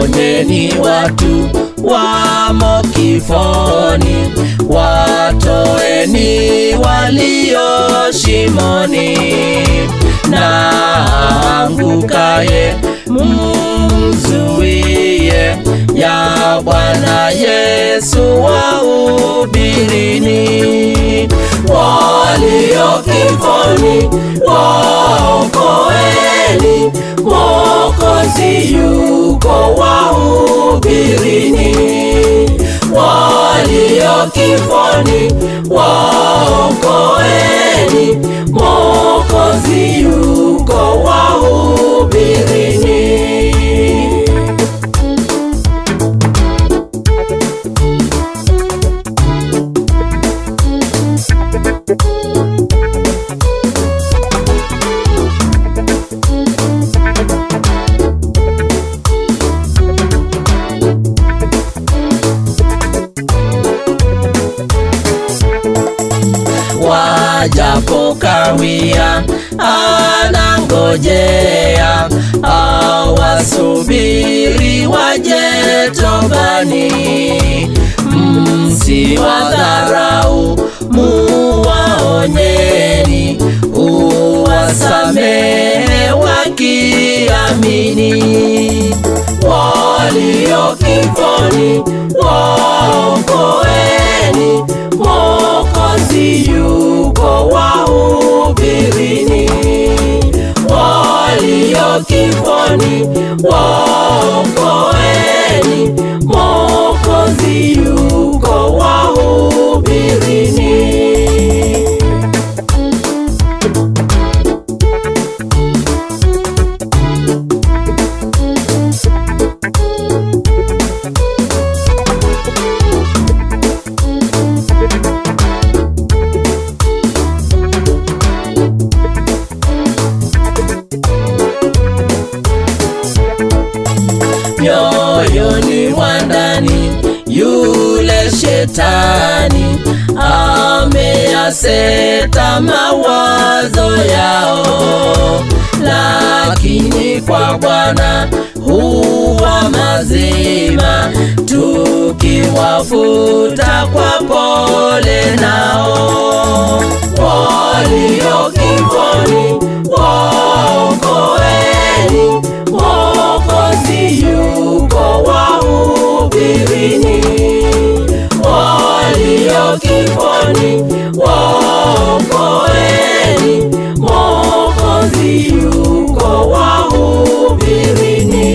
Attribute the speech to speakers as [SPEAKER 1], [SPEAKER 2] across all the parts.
[SPEAKER 1] Waonyeni watu wamo kifoni, watoeni walio shimoni. Na angukaye mzuie, ya Bwana Yesu wahubirini. Walio kifoni waokoeni, Mwokozi yuko wahubirini. Walio kifoni waokoeni, Mwokozi yuko wahubirini. Wajapo kawia anangojea, awasubiri waje tobani. Msiwadharau, muwaonyeni, uwasamehe wakiamini. Walio kifoni waokoeni, Mwokozi yuko wahubirini. Walio kifoni waokoeni, Mwokozi yuko wahubirini. Moyoni mwa ndani yule shetani ameyaseta mawazo yao, lakini kwa Bwana huwa mazima, tukiwafuta kwa pole nao. Walio kifoni waokoeni, Mwokozi yuko wahubirini. Walio kifoni waokoeni, Mwokozi yuko wahubirini.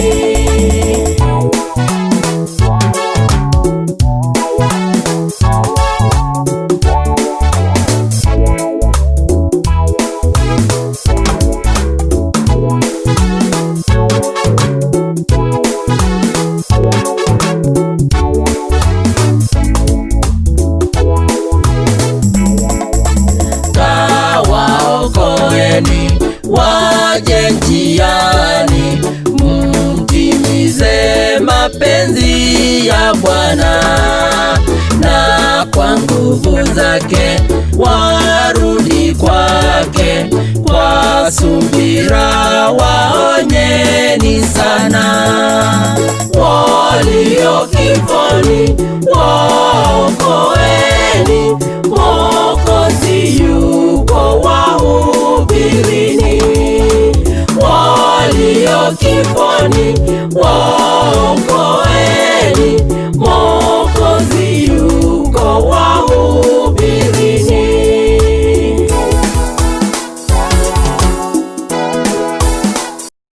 [SPEAKER 1] Waje njiani, mtimize mapenzi ya Bwana, na kwa nguvu zake warudi kwake kwa subira